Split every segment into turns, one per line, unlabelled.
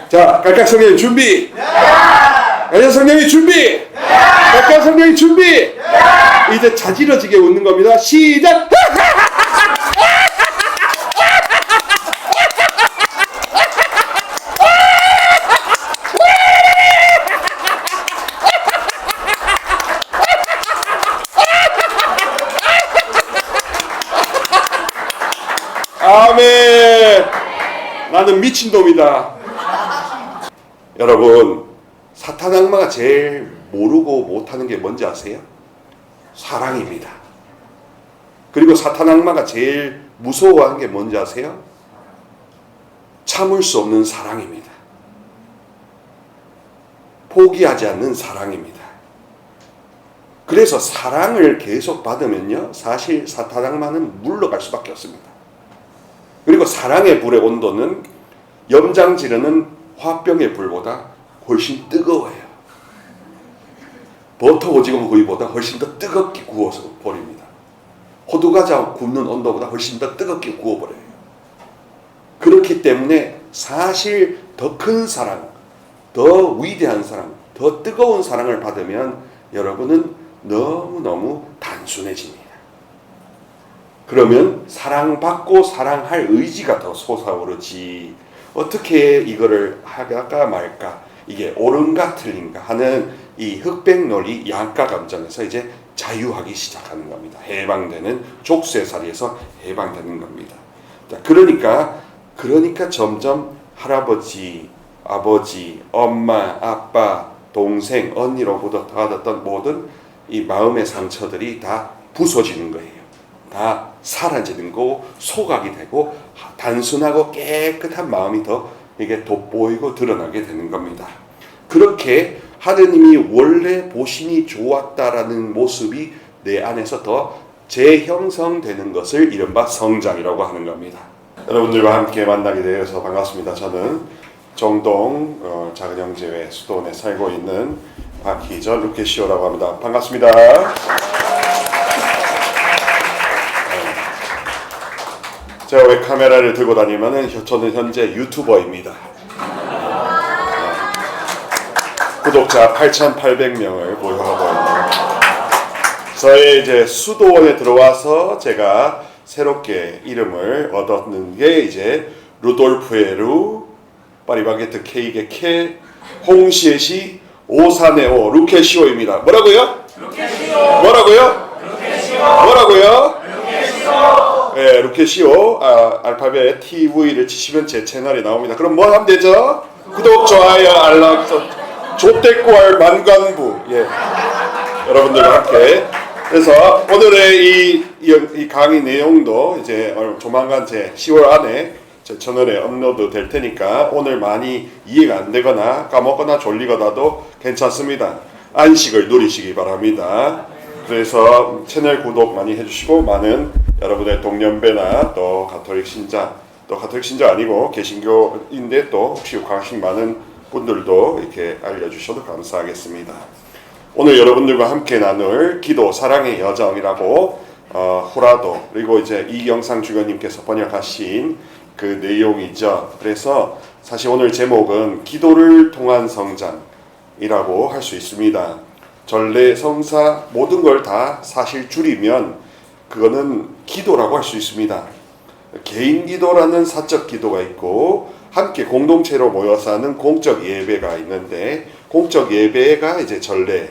자, 각각 성령님 준비. 각각 성령님 준비. 각각 성령님 준비. 이제 자지러지게 웃는 겁니다. 시작. 아멘. 나는 미친놈이다. 여러분, 사탄 악마가 제일 모르고 못하는 게 뭔지 아세요? 사랑입니다. 그리고 사탄 악마가 제일 무서워하는 게 뭔지 아세요? 참을 수 없는 사랑입니다. 포기하지 않는 사랑입니다. 그래서 사랑을 계속 받으면요, 사실 사탄 악마는 물러갈 수밖에 없습니다. 그리고 사랑의 불의 온도는 염장 지르는 화병의 불보다 훨씬 뜨거워요. 버터 오징어 구이보다 훨씬 더 뜨겁게 구워서 버립니다. 호두과자 굽는 온도보다 훨씬 더 뜨겁게 구워버려요. 그렇기 때문에 사실 더 큰 사랑, 더 위대한 사랑, 더 뜨거운 사랑을 받으면 여러분은 너무너무 단순해집니다. 그러면 사랑받고 사랑할 의지가 더 솟아오르지, 어떻게 이거를 할까 말까, 이게 옳은가 틀린가 하는 이 흑백 논리 양가 감정에서 이제 자유하기 시작하는 겁니다. 해방되는, 족쇄살이에서 해방되는 겁니다. 자, 그러니까 점점 할아버지, 아버지, 엄마, 아빠, 동생, 언니로부터 받았던 모든 이 마음의 상처들이 다 부서지는 거예요. 다 사라지는 거, 소각이 되고 단순하고 깨끗한 마음이 더 이게 돋보이고 드러나게 되는 겁니다. 그렇게 하느님이 원래 보시니 좋았다라는 모습이 내 안에서 더 재형성되는 것을 이른바 성장이라고 하는 겁니다. 여러분들과 함께 만나게 되어서 반갑습니다. 저는 정동 작은형제회 수도원에 살고 있는 박희전 루케시오라고 합니다. 반갑습니다. 제가 왜 카메라를 들고 다니면은 저는 현재 유튜버입니다. 구독자 8,800명을 보유하고 있는, 저의 이제 수도원에 들어와서 제가 새롭게 이름을 얻었는 게 이제 루돌프의 루, 파리바게트 케이크의 케, 홍시의 시, 오산의 오, 루케시오입니다. 뭐라고요? 루케시오. 뭐라고요? 루케시오. 뭐라고요? 루케시오. 네, 루케시오 알파벳 TV를 치시면 제 채널이 나옵니다. 그럼 뭐 하면 되죠? 구독, 좋아요, 알람, 조태꾸알 만관부. 예, 여러분들과 함께. 그래서 오늘의 이 강의 내용도 이제 조만간 제 10월 안에 제 채널에 업로드 될 테니까 오늘 많이 이해가 안 되거나 까먹거나 졸리거나도 괜찮습니다. 안식을 누리시기 바랍니다. 그래서 채널 구독 많이 해주시고, 많은 여러분의 동년배나 또 가톨릭 신자, 또 가톨릭 신자 아니고 개신교인데 또 혹시 관심 많은 분들도 이렇게 알려주셔도 감사하겠습니다. 오늘 여러분들과 함께 나눌 기도 사랑의 여정이라고 후라도, 그리고 이제 이영상 주교님께서 번역하신 그 내용이죠. 그래서 사실 오늘 제목은 기도를 통한 성장이라고 할 수 있습니다. 전례, 성사 모든 걸 다 사실 줄이면 그거는 기도라고 할 수 있습니다. 개인 기도라는 사적 기도가 있고 함께 공동체로 모여서 하는 공적 예배가 있는데, 공적 예배가 이제 전례,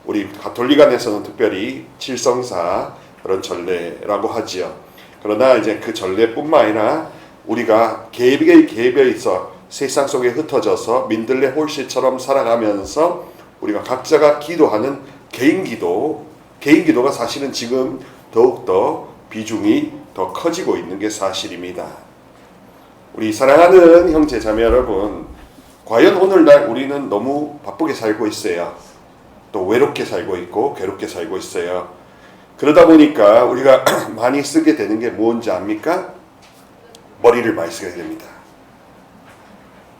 우리 가톨릭 안에서는 특별히 칠성사 그런 전례라고 하지요. 그러나 이제 그 전례뿐만 아니라 우리가 개별에 있어 세상 속에 흩어져서 민들레 홀씨처럼 살아가면서 우리가 각자가 기도하는 개인 기도가 사실은 지금 더욱더 비중이 더 커지고 있는 게 사실입니다. 우리 사랑하는 형제 자매 여러분, 과연 오늘날 우리는 너무 바쁘게 살고 있어요. 또 외롭게 살고 있고 괴롭게 살고 있어요. 그러다 보니까 우리가 많이 쓰게 되는 게 뭔지 압니까? 머리를 많이 쓰게 됩니다.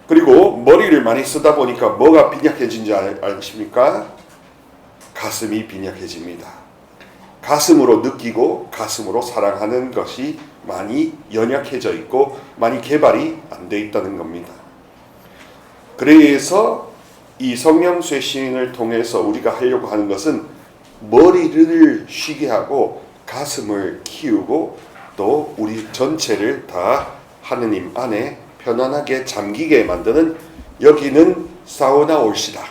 그리고 머리를 많이 쓰다 보니까 뭐가 빈약해진지 아십니까? 가슴이 빈약해집니다. 가슴으로 느끼고 가슴으로 사랑하는 것이 많이 연약해져 있고 많이 개발이 안 돼 있다는 겁니다. 그래서 이 성령 쇄신을 통해서 우리가 하려고 하는 것은 머리를 쉬게 하고 가슴을 키우고 또 우리 전체를 다 하느님 안에 편안하게 잠기게 만드는, 여기는 사우나 올시다,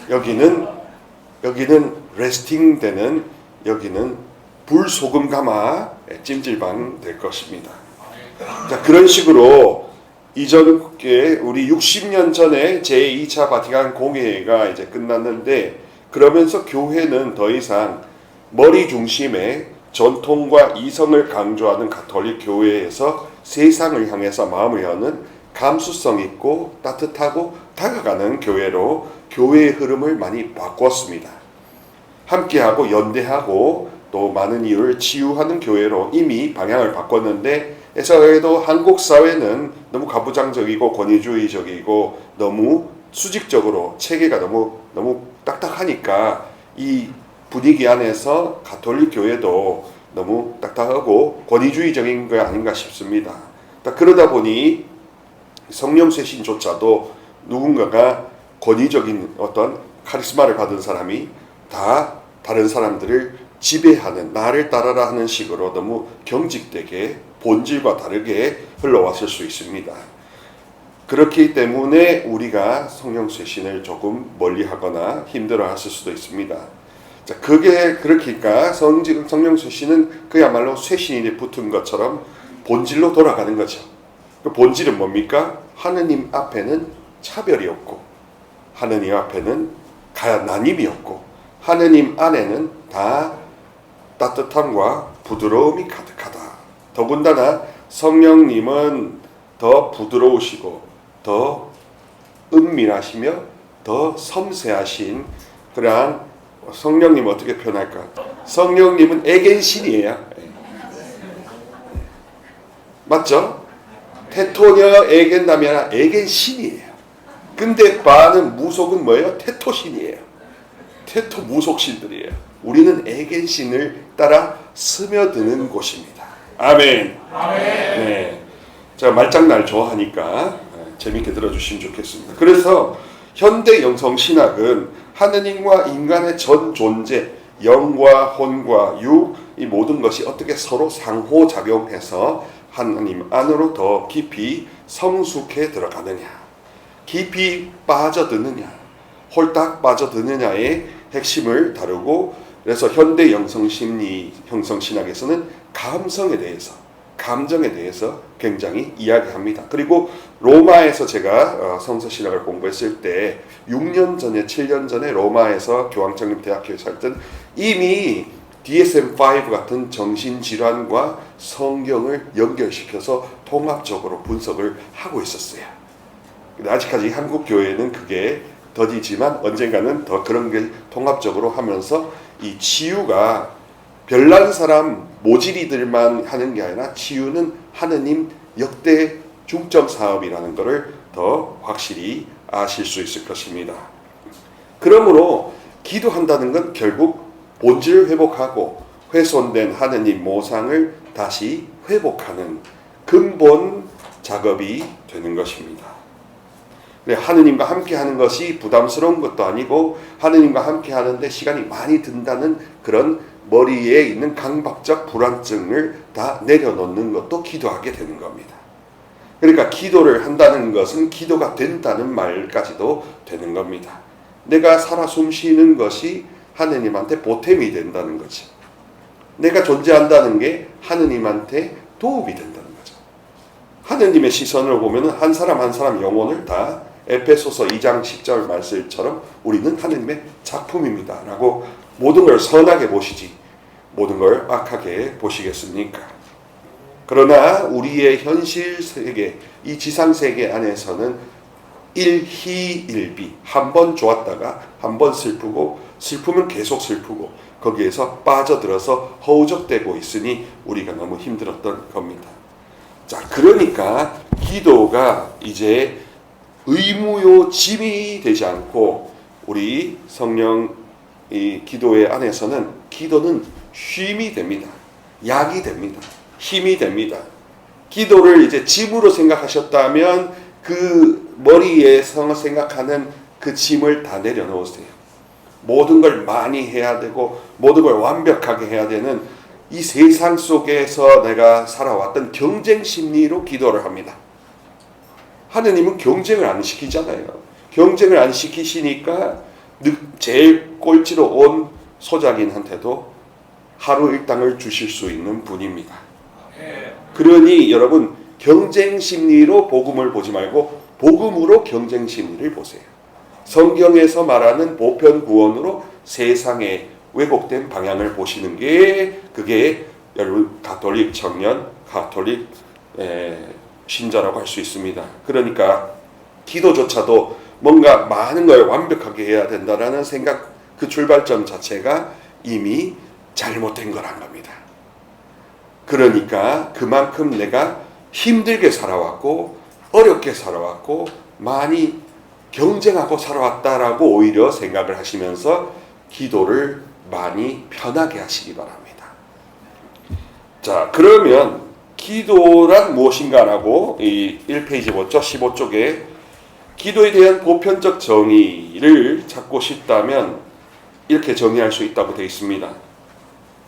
여기는 레스팅 되는, 여기는 불소금 가마 찜질방 될 것입니다. 자, 그런 식으로 이전에 우리 60년 전에 제2차 바티칸 공회가 이제 끝났는데, 그러면서 교회는 더 이상 머리 중심의 전통과 이성을 강조하는 가톨릭 교회에서 세상을 향해서 마음을 여는 감수성 있고 따뜻하고 다가가는 교회로 교회의 흐름을 많이 바꿨습니다. 함께하고 연대하고 또 많은 이유를 치유하는 교회로 이미 방향을 바꿨는데, 그래도 한국 사회는 너무 가부장적이고 권위주의적이고 너무 수직적으로 체계가 너무 딱딱하니까 이 분위기 안에서 가톨릭 교회도 너무 딱딱하고 권위주의적인 거 아닌가 싶습니다. 그러다 보니 성령 쇄신조차도 누군가가 권위적인 어떤 카리스마를 받은 사람이 다 다른 사람들을 지배하는, 나를 따라라 하는 식으로 너무 경직되게 본질과 다르게 흘러왔을 수 있습니다. 그렇기 때문에 우리가 성령 쇄신을 조금 멀리하거나 힘들어했을 수도 있습니다. 자, 그게 그렇니까 성령 쇄신은 그야말로 쇄신이 붙은 것처럼 본질로 돌아가는 거죠. 그 본질은 뭡니까? 하느님 앞에는 차별이 없고, 하느님 앞에는 나님이 없고, 하느님 안에는 다 따뜻함과 부드러움이 가득하다. 더군다나 성령님은 더 부드러우시고 더 은밀하시며 더 섬세하신 그러한, 성령님 어떻게 표현할까? 성령님은 애견신이에요. 맞죠? 테토녀 애견남이 아니라 애견신이에요. 근데 많은 무속은 뭐예요? 테토신이에요. 테토 무속신들이에요. 우리는 애견신을 따라 스며드는 곳입니다. 아멘. 아멘. 네. 제가 말장난 좋아하니까 재밌게 들어주시면 좋겠습니다. 그래서 현대 영성 신학은 하느님과 인간의 전 존재, 영과 혼과 육, 이 모든 것이 어떻게 서로 상호작용해서 하나님 안으로 더 깊이 성숙해 들어가느냐, 깊이 빠져드느냐, 홀딱 빠져드느냐의 핵심을 다루고, 그래서 현대 영성심리, 형성신학에서는 감성에 대해서, 감정에 대해서 굉장히 이야기합니다. 그리고 로마에서 제가 성서신학을 공부했을 때 6년 전에 7년 전에 로마에서 교황청림대학교에 살 때는 이미 DSM-5 같은 정신질환과 성경을 연결시켜서 통합적으로 분석을 하고 있었어요. 근데 아직까지 한국 교회는 그게 더디지만 언젠가는 더 그런 게 통합적으로 하면서 이 치유가 별난 사람 모질이들만 하는 게 아니라 치유는 하느님 역대 중점 사업이라는 것을 더 확실히 아실 수 있을 것입니다. 그러므로 기도한다는 건 결국 본질을 회복하고 훼손된 하느님 모상을 다시 회복하는 근본 작업이 되는 것입니다. 하느님과 함께 하는 것이 부담스러운 것도 아니고, 하느님과 함께 하는데 시간이 많이 든다는 그런 머리에 있는 강박적 불안증을 다 내려놓는 것도 기도하게 되는 겁니다. 그러니까 기도를 한다는 것은 기도가 된다는 말까지도 되는 겁니다. 내가 살아 숨쉬는 것이 하느님한테 보탬이 된다는 거죠. 내가 존재한다는 게 하느님한테 도움이 된다는 거죠. 하느님의 시선을 보면 한 사람 한 사람 영혼을 다 에베소서 2장 10절 말씀처럼 우리는 하느님의 작품입니다 라고, 모든 걸 선하게 보시지 모든 걸 악하게 보시겠습니까? 그러나 우리의 현실 세계, 이 지상 세계 안에서는 일희일비, 한 번 좋았다가 한 번 슬프고, 슬프면 계속 슬프고, 거기에서 빠져들어서 허우적대고 있으니 우리가 너무 힘들었던 겁니다. 자, 그러니까 기도가 이제 의무요 짐이 되지 않고, 우리 성령 이 기도의 안에서는 기도는 쉼이 됩니다. 약이 됩니다. 힘이 됩니다. 기도를 이제 짐으로 생각하셨다면 그 머리에서 생각하는 그 짐을 다 내려놓으세요. 모든 걸 많이 해야 되고 모든 걸 완벽하게 해야 되는 이 세상 속에서 내가 살아왔던 경쟁 심리로 기도를 합니다. 하느님은 경쟁을 안 시키잖아요. 경쟁을 안 시키시니까 제일 꼴찌로 온 소작인한테도 하루 일당을 주실 수 있는 분입니다. 그러니 여러분 경쟁 심리로 복음을 보지 말고 복음으로 경쟁 심리를 보세요. 성경에서 말하는 보편 구원으로 세상에 왜곡된 방향을 보시는 게 그게 여러분 가톨릭 청년, 가톨릭 신자라고 할 수 있습니다. 그러니까 기도조차도 뭔가 많은 걸 완벽하게 해야 된다라는 생각, 그 출발점 자체가 이미 잘못된 거란 겁니다. 그러니까 그만큼 내가 힘들게 살아왔고 어렵게 살아왔고 많이 경쟁하고 살아왔다라고 오히려 생각을 하시면서 기도를 많이 편하게 하시기 바랍니다. 자, 그러면 기도란 무엇인가라고 이 1페이지 보죠. 15쪽에 기도에 대한 보편적 정의를 찾고 싶다면 이렇게 정의할 수 있다고 되어 있습니다.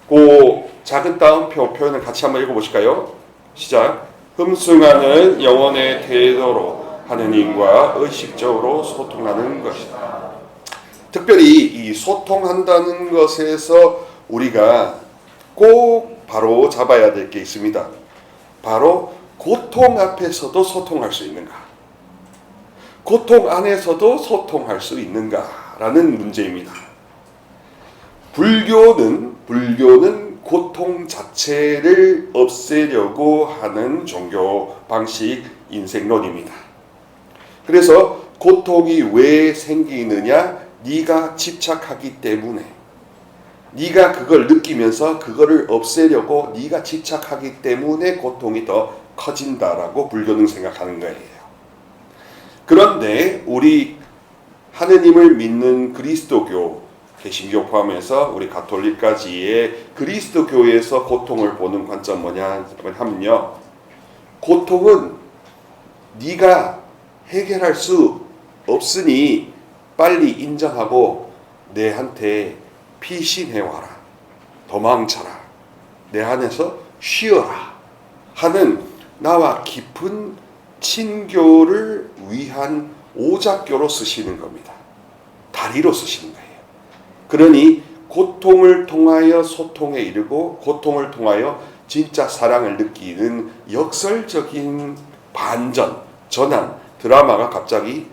그 작은 따옴표 표현을 같이 한번 읽어보실까요? 시작. 흠숭하는 영혼의 태도로 하느님과 의식적으로 소통하는 것이다. 특별히 이 소통한다는 것에서 우리가 꼭 바로 잡아야 될 게 있습니다. 바로 고통 앞에서도 소통할 수 있는가? 고통 안에서도 소통할 수 있는가라는 문제입니다. 불교는 고통 자체를 없애려고 하는 종교 방식 인생론입니다. 그래서 고통이 왜 생기느냐? 네가 집착하기 때문에, 네가 그걸 느끼면서 그거를 없애려고 네가 집착하기 때문에 고통이 더 커진다라고 불교는 생각하는 거예요. 그런데 우리 하느님을 믿는 그리스도교, 개신교 포함해서 우리 가톨릭까지의 그리스도교에서 고통을 보는 관점 뭐냐 하면요, 고통은 네가 해결할 수 없으니 빨리 인정하고 내한테 피신해와라, 도망쳐라, 내 안에서 쉬어라 하는 나와 깊은 친교를 위한 오작교로 쓰시는 겁니다. 다리로 쓰시는 거예요. 그러니 고통을 통하여 소통에 이르고 고통을 통하여 진짜 사랑을 느끼는 역설적인 반전, 전환, 드라마가 갑자기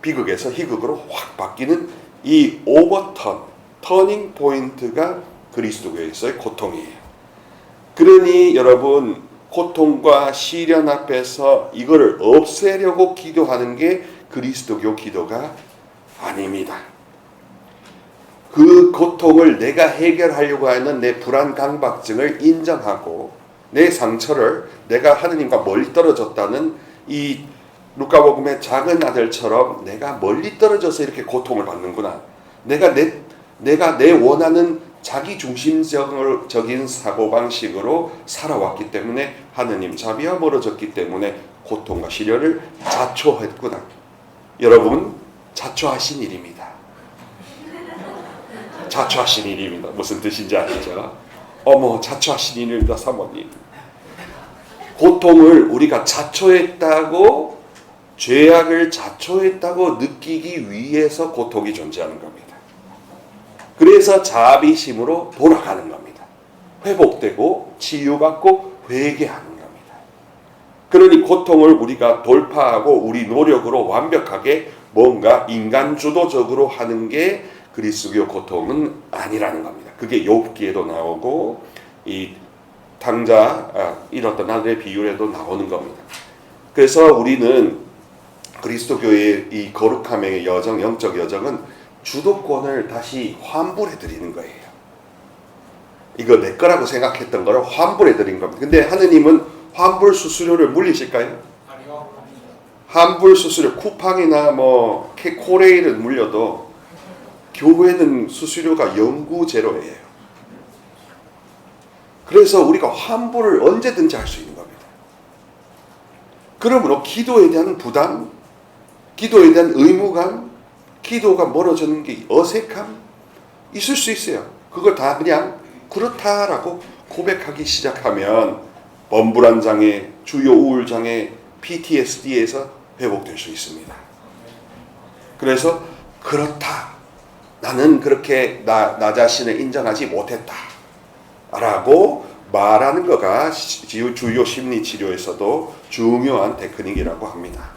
비극에서 희극으로 확 바뀌는 이 오버턴, 터닝 포인트가 그리스도교에서의 고통이에요. 그러니 여러분 고통과 시련 앞에서 이거를 없애려고 기도하는 게 그리스도교 기도가 아닙니다. 그 고통을 내가 해결하려고 하는 내 불안 강박증을 인정하고 내 상처를 내가 하느님과 멀리 떨어졌다는 이 루카복음의 작은 아들처럼 내가 멀리 떨어져서 이렇게 고통을 받는구나. 내가 내 원하는 자기 중심적인 사고방식으로 살아왔기 때문에 하느님 자비와 멀어졌기 때문에 고통과 시련을 자초했구나. 여러분, 자초하신 일입니다. 자초하신 일입니다. 무슨 뜻인지 아시죠? 어머, 자초하신 일입니다, 사모님. 고통을 우리가 자초했다고, 죄악을 자초했다고 느끼기 위해서 고통이 존재하는 겁니다. 그래서 자비심으로 돌아가는 겁니다. 회복되고 치유받고 회개하는 겁니다. 그러니 고통을 우리가 돌파하고 우리 노력으로 완벽하게 뭔가 인간 주도적으로 하는 게 그리스도교 고통은 아니라는 겁니다. 그게 욥기에도 나오고 이 탕자 잃었던 아들의 비유에도 나오는 겁니다. 그래서 우리는 그리스도교의 이 거룩함의 여정, 영적 여정은 주도권을 다시 환불해 드리는 거예요. 이거 내 거라고 생각했던 거를 환불해 드린 겁니다. 근데 하느님은 환불 수수료를 물리실까요? 아니요. 환불 수수료, 쿠팡이나 뭐 코레일은 물려도 교회는 수수료가 영구 제로예요. 그래서 우리가 환불을 언제든지 할 수 있는 겁니다. 그러므로 기도에 대한 부담, 기도에 대한 의무감, 기도가 멀어지는 게 어색함 있을 수 있어요. 그걸 다 그냥 그렇다라고 고백하기 시작하면 범불안 장애, 주요 우울 장애, PTSD에서 회복될 수 있습니다. 그래서 그렇다. 나는 그렇게 나 자신을 인정하지 못했다. 라고 말하는 거가 주요 심리치료에서도 중요한 테크닉이라고 합니다.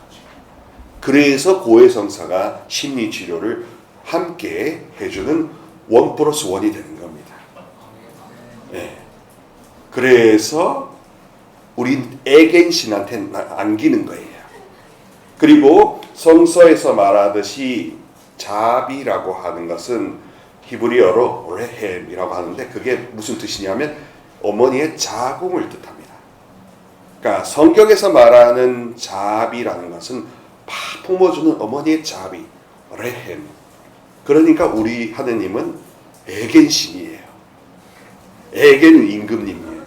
그래서 고해성사가 심리치료를 함께 해주는 1+1이 되는 겁니다. 네. 그래서 우린 애겐신한테 안기는 거예요. 그리고 성서에서 말하듯이 자비라고 하는 것은 히브리어로 레헴이라고 하는데 그게 무슨 뜻이냐면 어머니의 자궁을 뜻합니다. 그러니까 성경에서 말하는 자비라는 것은 품어주는 어머니의 자비, 레헴. 그러니까 우리 하느님은 애겐신이에요. 애겐 임금님이에요.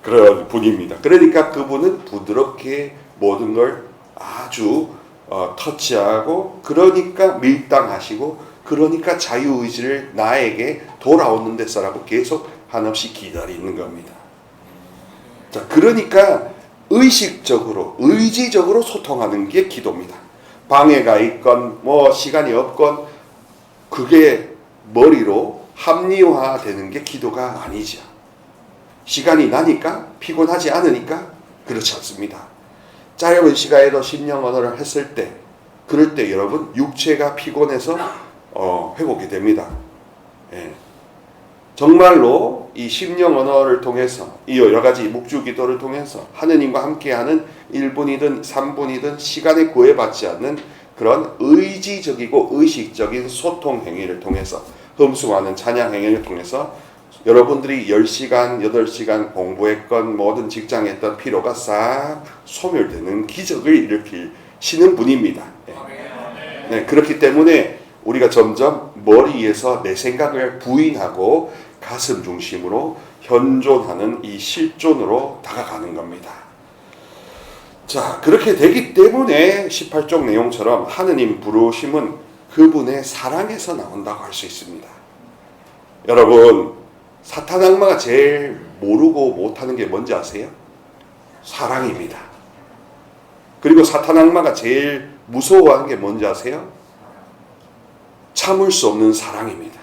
그런 분입니다. 그러니까 그분은 부드럽게 모든 걸 아주 터치하고, 그러니까 밀당하시고, 그러니까 자유의지를 나에게 돌아오는 데서라고 계속 한없이 기다리는 겁니다. 자, 그러니까 의식적으로, 의지적으로 소통하는 게 기도입니다. 방해가 있건 시간이 없건 그게 머리로 합리화되는 게 기도가 아니죠. 시간이 나니까, 피곤하지 않으니까 그렇지 않습니다. 짧은 시간에도 심령 언어를 했을 때, 그럴 때 여러분 육체가 피곤해서 회복이 됩니다. 예. 정말로 이 심령 언어를 통해서, 이 여러 가지 묵주 기도를 통해서 하느님과 함께하는 1분이든 3분이든 시간에 구애받지 않는 그런 의지적이고 의식적인 소통 행위를 통해서, 흠숭하는 찬양 행위를 통해서 여러분들이 10시간, 8시간 공부했건 모든 직장에 했던 피로가 싹 소멸되는 기적을 일으키시는 분입니다. 네, 그렇기 때문에 우리가 점점 머리에서 내 생각을 부인하고 가슴 중심으로 현존하는 이 실존으로 다가가는 겁니다. 자, 그렇게 되기 때문에 18쪽 내용처럼 하느님 부르심은 그분의 사랑에서 나온다고 할 수 있습니다. 여러분, 사탄 악마가 제일 모르고 못하는 게 뭔지 아세요? 사랑입니다. 그리고 사탄 악마가 제일 무서워하는 게 뭔지 아세요? 참을 수 없는 사랑입니다.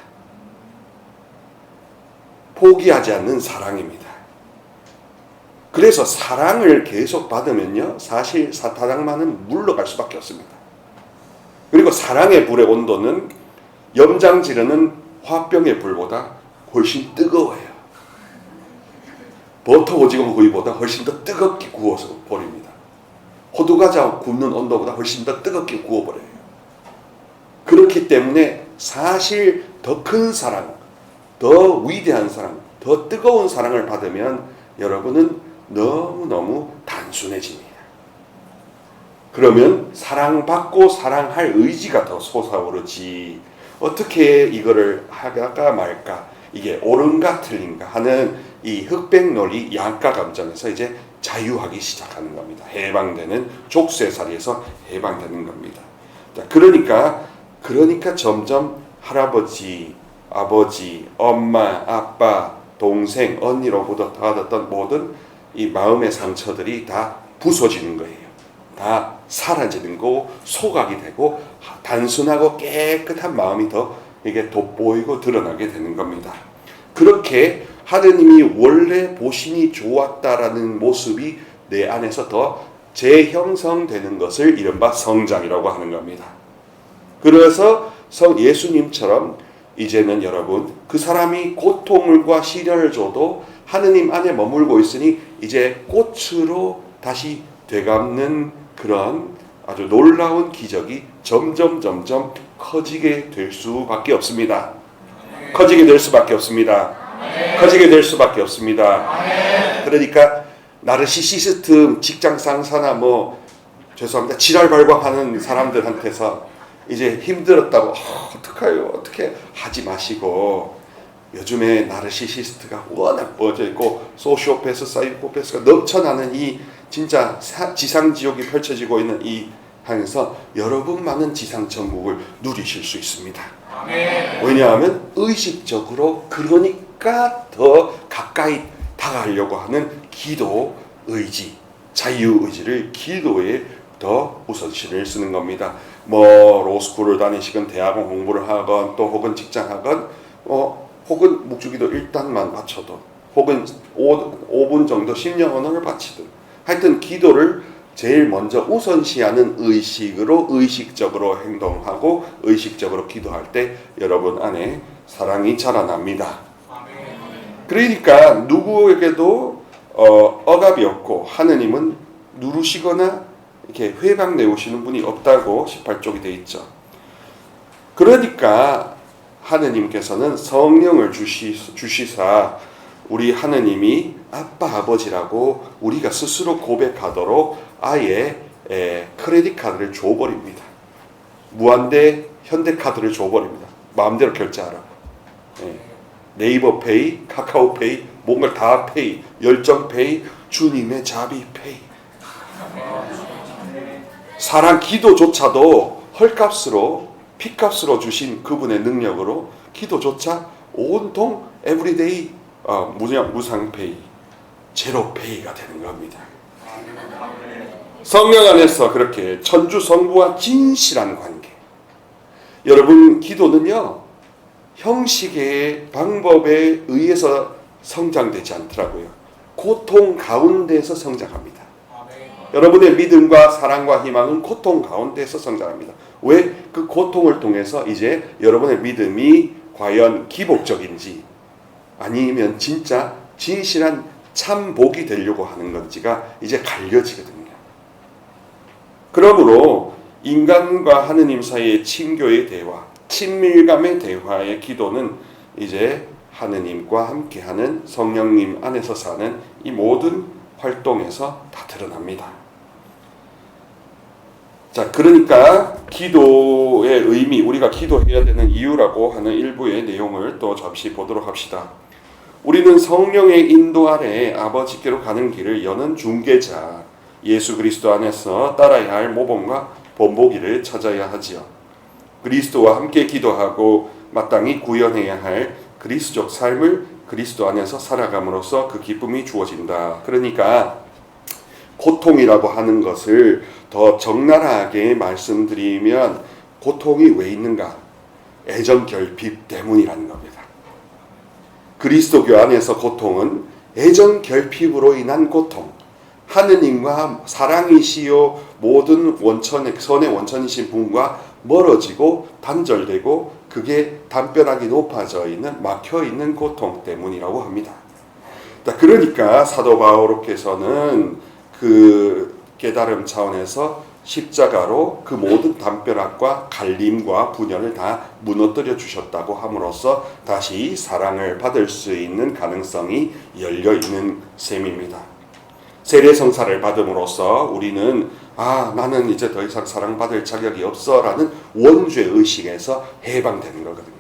포기하지 않는 사랑입니다. 그래서 사랑을 계속 받으면요, 사실 사탄 악마는 물러갈 수밖에 없습니다. 그리고 사랑의 불의 온도는 염장 지르는 화병의 불보다 훨씬 뜨거워요. 버터 오징어 구이보다 훨씬 더 뜨겁게 구워서 버립니다. 호두과자 굽는 온도보다 훨씬 더 뜨겁게 구워버려요. 그렇기 때문에 사실 더 큰 사랑, 더 위대한 사랑, 더 뜨거운 사랑을 받으면 여러분은 너무너무 단순해집니다. 그러면 사랑받고 사랑할 의지가 더 솟아오르지, 어떻게 이거를 할까 말까, 이게 옳은가 틀린가 하는 이 흑백 논리 양가 감정에서 이제 자유하기 시작하는 겁니다. 해방되는, 족쇄살이에서 해방되는 겁니다. 자, 그러니까 점점 할아버지, 아버지, 엄마, 아빠, 동생, 언니로부터 받았던 모든 이 마음의 상처들이 다 부서지는 거예요. 다 사라지는 거, 소각이 되고 단순하고 깨끗한 마음이 더 이게 돋보이고 드러나게 되는 겁니다. 그렇게 하느님이 원래 보시니 좋았다라는 모습이 내 안에서 더 재형성되는 것을 이른바 성장이라고 하는 겁니다. 그래서 예수님처럼 이제는 여러분, 그 사람이 고통과 시련을 줘도 하느님 안에 머물고 있으니 이제 꽃으로 다시 되갚는 그런 아주 놀라운 기적이 점점 커지게 될 수밖에 없습니다. 커지게 될 수밖에 없습니다. 커지게 될 수밖에 없습니다. 그러니까 나르시시스트 직장 상사나 죄송합니다, 지랄 발광하는 사람들한테서 이제 힘들었다고 어떡해요, 어떻게 하지 마시고, 요즘에 나르시시스트가 워낙 퍼져 있고 소시오패스, 사이코패스가 넘쳐나는 이 진짜 지상지옥이 펼쳐지고 있는 이 항에서 여러분만은 지상천국을 누리실 수 있습니다. 왜냐하면 의식적으로 그러니까 더 가까이 다가가려고 하는 기도 의지, 자유의지를 기도에 더 우선시를 쓰는 겁니다. 로스쿨을 다니시건 대학원 공부를 하건 또 혹은 직장하건 혹은 묵주기도 1단만 바쳐도 혹은 5분 정도 심령언어를 바치든 하여튼 기도를 제일 먼저 우선시하는 의식으로 의식적으로 행동하고 의식적으로 기도할 때 여러분 안에 사랑이 자라납니다. 그러니까 누구에게도 억압이 없고 하느님은 누르시거나 이렇게 회방 내오시는 분이 없다고 18쪽이 되어 있죠. 그러니까 하느님께서는 성령을 주시사 우리 하느님이 아빠 아버지라고 우리가 스스로 고백하도록 아예 크레딧 카드를 줘버립니다. 무한대 현대카드를 줘버립니다. 마음대로 결제하라고. 네이버 페이, 카카오 페이, 뭔가 다 페이, 열정 페이, 주님의 자비 페이. 사랑 기도조차도 헐값으로 피값으로 주신 그분의 능력으로 기도조차 온통 에브리데이 무상페이, 제로페이가 되는 겁니다. 성령 안에서 그렇게 천주 성부와 진실한 관계. 여러분 기도는요 형식의 방법에 의해서 성장되지 않더라고요. 고통 가운데서 성장합니다. 여러분의 믿음과 사랑과 희망은 고통 가운데서 성장합니다. 왜? 그 고통을 통해서 이제 여러분의 믿음이 과연 기복적인지 아니면 진짜 진실한 참복이 되려고 하는 건지가 이제 갈려지거든요. 그러므로 인간과 하느님 사이의 친교의 대화, 친밀감의 대화의 기도는 이제 하느님과 함께하는 성령님 안에서 사는 이 모든 활동에서 다 드러납니다. 자, 그러니까 기도의 의미, 우리가 기도해야 되는 이유라고 하는 일부의 내용을 또 잠시 보도록 합시다. 우리는 성령의 인도 아래 아버지께로 가는 길을 여는 중개자 예수 그리스도 안에서 따라야 할 모범과 본보기를 찾아야 하지요. 그리스도와 함께 기도하고 마땅히 구현해야 할 그리스도적 삶을 그리스도 안에서 살아감으로써 그 기쁨이 주어진다. 그러니까 고통이라고 하는 것을 더 적나라하게 말씀드리면 고통이 왜 있는가? 애정 결핍 때문이라는 겁니다. 그리스도교 안에서 고통은 애정 결핍으로 인한 고통, 하느님과 사랑이시요 모든 선의 원천이신 분과 멀어지고 단절되고 그게 담벼락이 높아져 있는 막혀 있는 고통 때문이라고 합니다. 그러니까 사도 바오로께서는 그 깨달음 차원에서 십자가로 그 모든 담벼락과 갈림과 분열을 다 무너뜨려 주셨다고 함으로써 다시 사랑을 받을 수 있는 가능성이 열려 있는 셈입니다. 세례성사를 받음으로써 우리는 나는 이제 더 이상 사랑받을 자격이 없어라는 원죄 의식에서 해방되는 거거든요.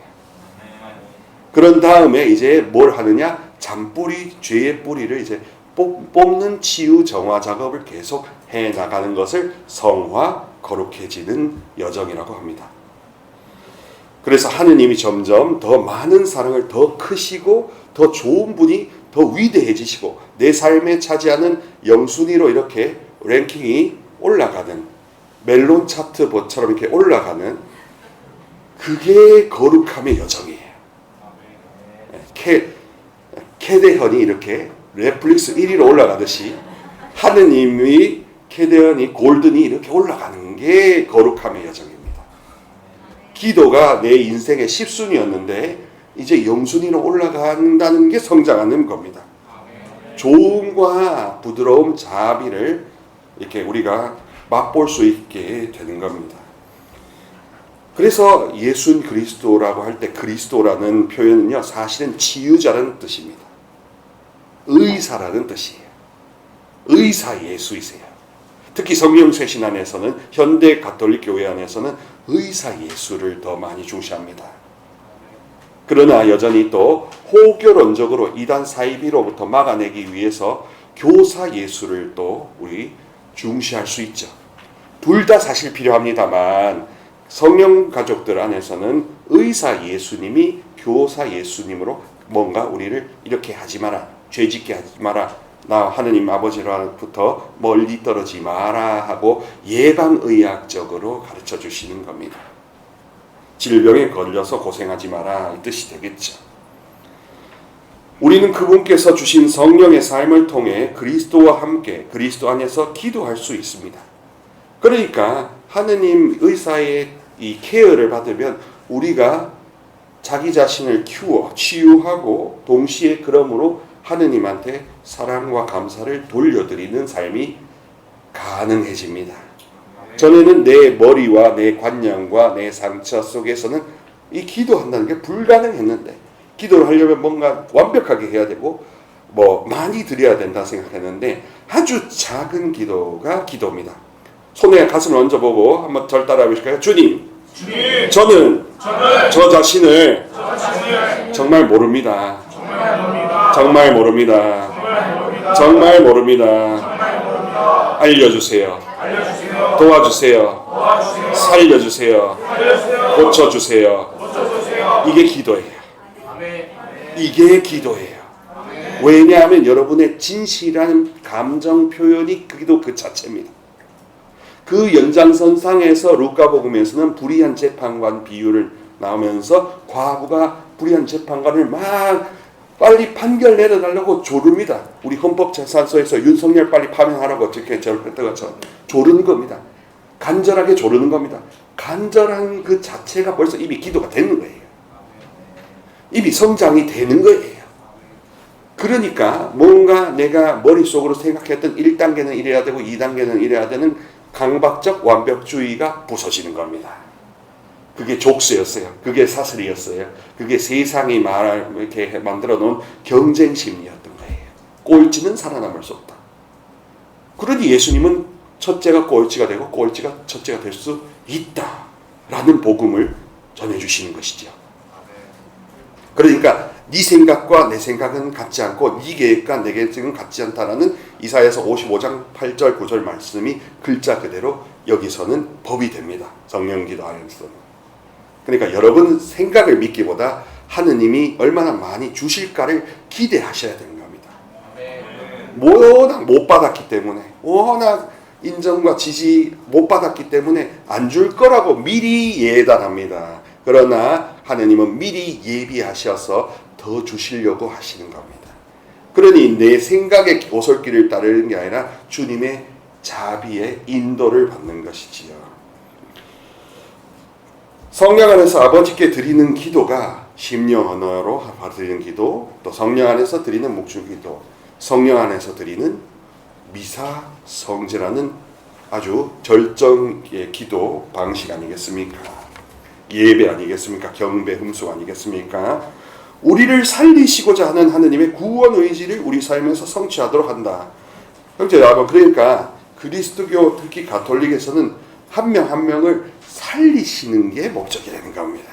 그런 다음에 이제 뭘 하느냐? 잔뿌리, 죄의 뿌리를 이제 뽑는 치유 정화 작업을 계속 해 나가는 것을 성화, 거룩해지는 여정이라고 합니다. 그래서 하느님이 점점 더 많은 사랑을 더 크시고 더 좋은 분이 더 위대해지시고 내 삶에 차지하는 영순위로 이렇게 랭킹이 올라가는 멜론 차트처럼 이렇게 올라가는 그게 거룩함의 여정이에요. 캐대헌이 이렇게 넷플릭스 1위로 올라가듯이 하느님이 캐대헌이 골든이 이렇게 올라가는 게 거룩함의 여정입니다. 기도가 내 인생의 10순위였는데 이제 영순위로 올라간다는 게 성장하는 겁니다. 좋음과 부드러움, 자비를 이렇게 우리가 맛볼 수 있게 되는 겁니다. 그래서 예수 그리스도라고 할 때 그리스도라는 표현은요 사실은 치유자라는 뜻입니다. 의사라는 뜻이에요. 의사 예수이세요. 특히 성령쇄신 안에서는 현대 가톨릭 교회 안에서는 의사 예수를 더 많이 중시합니다. 그러나 여전히 또 호교론적으로 이단 사이비로부터 막아내기 위해서 교사 예수를 또 우리 중시할 수 있죠. 둘 다 사실 필요합니다만 성령 가족들 안에서는 의사 예수님이 교사 예수님으로 뭔가 우리를 이렇게 하지 마라, 죄짓게 하지 마라, 나 하느님 아버지로부터 멀리 떨어지지 마라 하고 예방의학적으로 가르쳐 주시는 겁니다. 질병에 걸려서 고생하지 마라 이 뜻이 되겠죠. 우리는 그분께서 주신 성령의 삶을 통해 그리스도와 함께 그리스도 안에서 기도할 수 있습니다. 그러니까 하느님 의사의 이 케어를 받으면 우리가 자기 자신을 키워 치유하고 동시에 그러므로 하느님한테 사랑과 감사를 돌려드리는 삶이 가능해집니다. 전에는 내 머리와 내 관념과 내 상처 속에서는 이 기도한다는 게 불가능했는데 기도를 하려면 뭔가 완벽하게 해야 되고 뭐 많이 드려야 된다 생각했는데 아주 작은 기도가 기도입니다. 손에 가슴을 얹어보고 한번 절 따라해 보실까요? 주님, 저는 저 자신을 정말 모릅니다. 정말 모릅니다. 알려주세요. 도와주세요. 살려주세요. 고쳐주세요. 이게 기도예요. 이게 기도예요. 왜냐하면 여러분의 진실한 감정 표현이 기도 그 자체입니다. 그 연장선상에서 루카복음에서는 불의한 재판관 비유를 나오면서 과부가 불의한 재판관을 막 빨리 판결 내려달라고 조릅니다. 우리 헌법재판소에서 윤석열 빨리 파면하라고 어떻게 저랬던 것처럼 조르는 겁니다. 간절하게 조르는 겁니다. 간절한 그 자체가 벌써 이미 기도가 되는 거예요. 이미 성장이 되는 거예요. 그러니까 뭔가 내가 머릿속으로 생각했던 1단계는 이래야 되고 2단계는 이래야 되는 강박적 완벽주의가 부서지는 겁니다. 그게 족쇄였어요. 그게 사슬이었어요. 그게 세상이 이렇게 만들어 놓은 경쟁 심리였던 거예요. 꼴찌는 살아남을 수 없다. 그러니 예수님은 첫째가 꼴찌가 되고 꼴찌가 첫째가 될 수 있다라는 복음을 전해주시는 것이죠. 그러니까 네 생각과 내 생각은 같지 않고 네 계획과 내 계획은 같지 않다라는 이사야서 55장 8절 9절 말씀이 글자 그대로 여기서는 법이 됩니다. 성령기도 안에서는. 그러니까 여러분 생각을 믿기보다 하느님이 얼마나 많이 주실까를 기대하셔야 되는 겁니다. 워낙 못 받았기 때문에 워낙 인정과 지지 못 받았기 때문에 안 줄 거라고 미리 예단합니다. 그러나 하느님은 미리 예비하셔서 더 주시려고 하시는 겁니다. 그러니 내 생각의 오솔길을 따르는 게 아니라 주님의 자비의 인도를 받는 것이지요. 성령 안에서 아버지께 드리는 기도가 심령 언어로 드리는 기도, 또 성령 안에서 드리는 묵주 기도, 성령 안에서 드리는 미사 성제라는 아주 절정의 기도 방식 아니겠습니까? 예배 아니겠습니까? 경배 흠수 아니겠습니까? 우리를 살리시고자 하는 하느님의 구원 의지를 우리 삶에서 성취하도록 한다. 형제 여러분, 그러니까 그리스도교 특히 가톨릭에서는 한 명 한 명을 살리시는 게 목적이 되는 겁니다.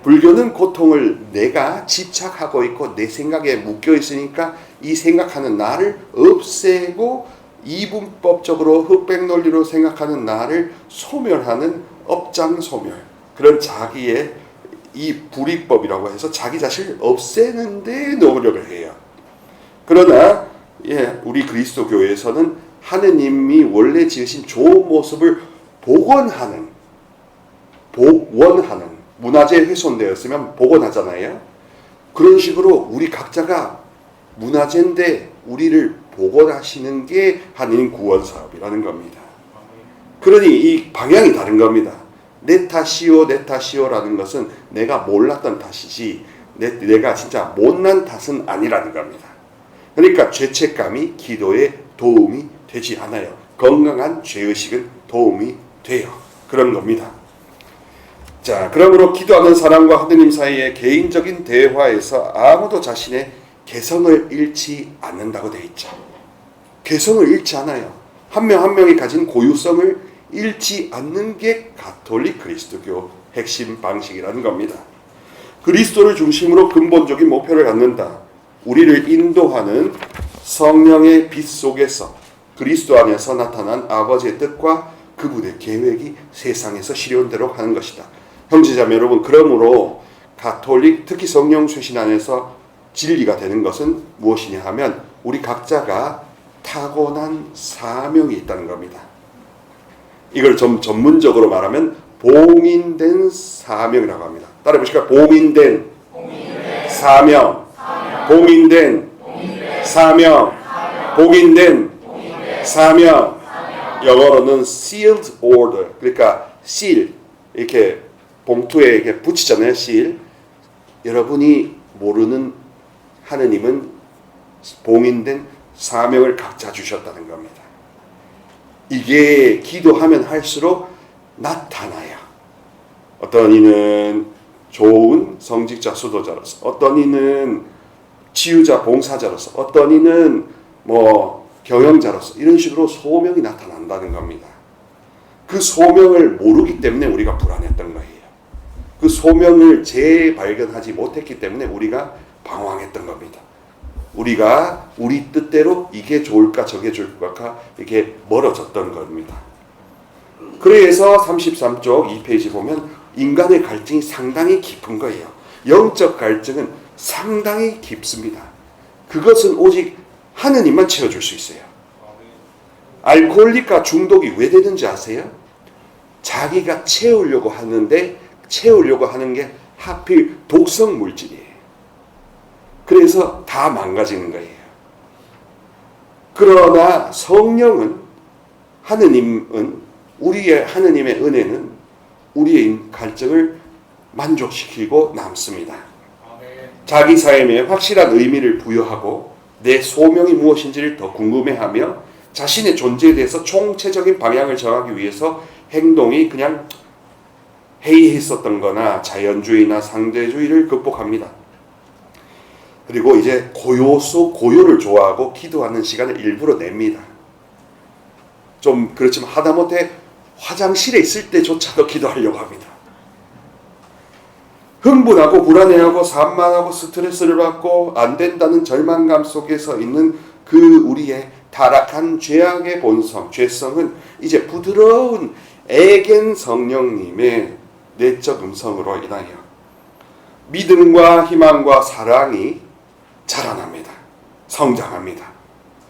불교는 고통을 내가 집착하고 있고 내 생각에 묶여 있으니까 이 생각하는 나를 없애고 이분법적으로 흑백 논리로 생각하는 나를 소멸하는 업장 소멸, 그런 자기의 이 불이법이라고 해서 자기 자신을 없애는 데 노력을 해요. 그러나 우리 그리스도 교회에서는 하느님이 원래 지으신 좋은 모습을 복원하는 문화재 훼손되었으면 복원하잖아요. 그런 식으로 우리 각자가 문화재인데 우리를 복원하시는 게 하느님 구원 사업이라는 겁니다. 그러니 이 방향이 다른 겁니다. 내 탓이요라는 것은 내가 몰랐던 탓이지 내가 진짜 못난 탓은 아니라는 겁니다. 그러니까 죄책감이 기도에 도움이 되지 않아요. 건강한 죄의식은 도움이 돼요. 그런 겁니다. 자, 그러므로 기도하는 사람과 하느님 사이의 개인적인 대화에서 아무도 자신의 개성을 잃지 않는다고 되어 있죠. 개성을 잃지 않아요. 한 명 한 명이 가진 고유성을 잃지 않는 게 가톨릭 그리스도교 핵심 방식이라는 겁니다. 그리스도를 중심으로 근본적인 목표를 갖는다. 우리를 인도하는 성령의 빛 속에서 그리스도 안에서 나타난 아버지의 뜻과 그분의 계획이 세상에서 실현되도록 하는 것이다. 형제자매 여러분, 그러므로 가톨릭 특히 성령 쇄신 안에서 진리가 되는 것은 무엇이냐 하면 우리 각자가 타고난 사명이 있다는 겁니다. 이걸 좀 전문적으로 말하면 봉인된 사명이라고 합니다. 따라 보실까요? 봉인된 사명, 봉인된 사명, 봉인된 사명. 영어로는 sealed order. 그러니까 seal, 이렇게 봉투에 이렇게 붙이잖아요. seal. 여러분이 모르는 하느님은 봉인된 사명을 각자 주셨다는 겁니다. 이게 기도하면 할수록 나타나요. 어떤 이는 좋은 성직자 수도자로서, 어떤 이는 치유자 봉사자로서, 어떤 이는 경영자로서, 이런 식으로 소명이 나타난다는 겁니다. 그 소명을 모르기 때문에 우리가 불안했던 거예요. 그 소명을 재발견하지 못했기 때문에 우리가 방황했던 겁니다. 우리가 우리 뜻대로 이게 좋을까 저게 좋을까 이렇게 멀어졌던 겁니다. 그래서 33쪽 2페이지 보면 인간의 갈증이 상당히 깊은 거예요. 영적 갈증은 상당히 깊습니다. 그것은 오직 하느님만 채워줄 수 있어요. 알코올릭과 중독이 왜 되는지 아세요? 자기가 채우려고 하는 게 하필 독성 물질이에요. 그래서 다 망가지는 거예요. 그러나 성령은, 하느님의 은혜는 우리의 갈증을 만족시키고 남습니다. 자기 삶에 확실한 의미를 부여하고 내 소명이 무엇인지를 더 궁금해하며 자신의 존재에 대해서 총체적인 방향을 정하기 위해서 행동이 그냥 해이했었던 거나 자연주의나 상대주의를 극복합니다. 그리고 이제 고요를 좋아하고 기도하는 시간을 일부러 냅니다. 좀 그렇지만 하다못해 화장실에 있을 때조차도 기도하려고 합니다. 흥분하고 불안해하고 산만하고 스트레스를 받고 안 된다는 절망감 속에서 있는 그 우리의 타락한 죄악의 본성, 죄성은 이제 부드러운 애겐 성령님의 내적 음성으로 인하여 믿음과 희망과 사랑이 자라납니다. 성장합니다.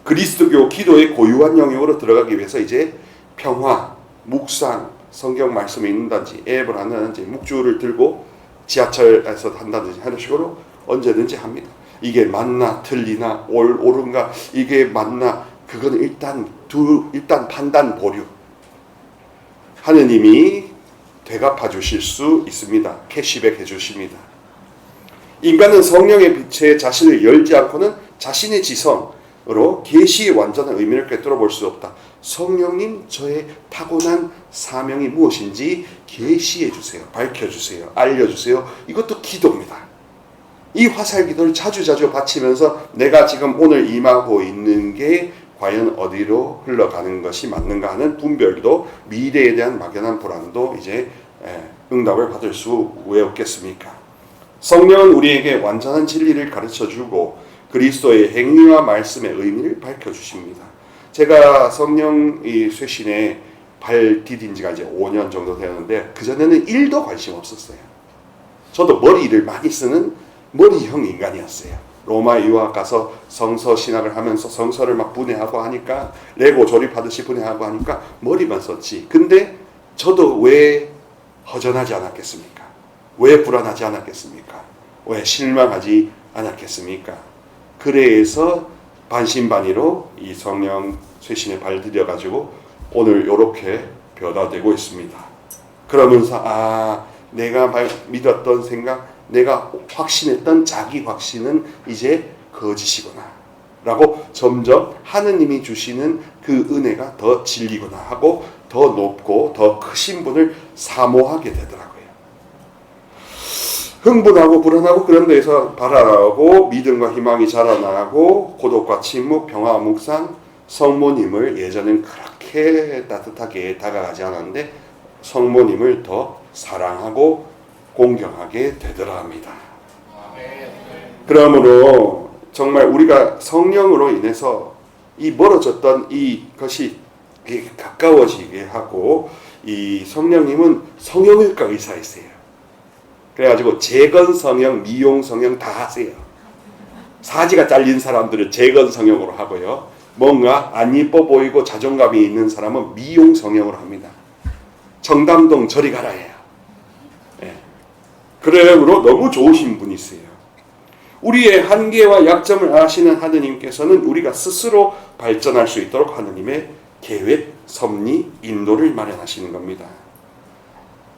그리스도교 기도의 고유한 영역으로 들어가기 위해서 이제 평화, 묵상, 성경 말씀을 읽는다든지 앱을 한다든지 묵주를 들고 지하철에서 한다든지 하는 식으로 언제든지 합니다. 이게 맞나 틀리나 옳은가 이게 맞나 그건 일단 판단 보류. 하느님이 되갚아 주실 수 있습니다. 캐시백 해주십니다. 인간은 성령의 빛에 자신을 열지 않고는 자신의 지성으로 계시의 완전한 의미를 꿰뚫어 볼 수 없다. 성령님, 저의 타고난 사명이 무엇인지 계시해 주세요. 밝혀 주세요. 알려 주세요. 이것도 기도입니다. 이 화살 기도를 자주 바치면서 내가 지금 오늘 임하고 있는 게 과연 어디로 흘러가는 것이 맞는가 하는 분별도, 미래에 대한 막연한 불안도 이제 응답을 받을 수 왜 없겠습니까? 성령은 우리에게 완전한 진리를 가르쳐주고 그리스도의 행위와 말씀의 의미를 밝혀주십니다. 제가 성령 쇄신에 발 디딘 지가 이제 5년 정도 되었는데 그전에는 1도 관심 없었어요. 저도 머리를 많이 쓰는 머리형 인간이었어요. 로마 유학 가서 성서 신학을 하면서 성서를 막 분해하고 하니까 레고 조립하듯이 분해하고 하니까 머리만 썼지. 근데 저도 왜 허전하지 않았겠습니까? 왜 불안하지 않았겠습니까? 왜 실망하지 않았겠습니까? 그래서 반신반의로 이 성령 쇄신에 발들여가지고 오늘 이렇게 변화되고 있습니다. 그러면서 내가 믿었던 생각, 내가 확신했던 자기 확신은 이제 거짓이구나 라고 점점 하느님이 주시는 그 은혜가 더 진리구나 하고 더 높고 더 크신 분을 사모하게 되더라고요. 흥분하고 불안하고 그런 데에서 발랄하고 믿음과 희망이 자라나고 고독과 침묵, 평화와 묵상, 성모님을 예전엔 그렇게 따뜻하게 다가가지 않았는데 성모님을 더 사랑하고 공경하게 되더라 합니다. 그러므로 정말 우리가 성령으로 인해서 이 멀어졌던 이것이 가까워지게 하고, 이 성령님은 성형외과 의사이세요. 그래가지고 재건 성형, 미용 성형 다 하세요. 사지가 잘린 사람들은 재건 성형으로 하고요. 뭔가 안 이뻐 보이고 자존감이 있는 사람은 미용 성형으로 합니다. 청담동 저리 가라 해요. 예. 그러므로 너무 좋으신 분이세요. 우리의 한계와 약점을 아시는 하느님께서는 우리가 스스로 발전할 수 있도록 하느님의 계획, 섭리, 인도를 마련하시는 겁니다.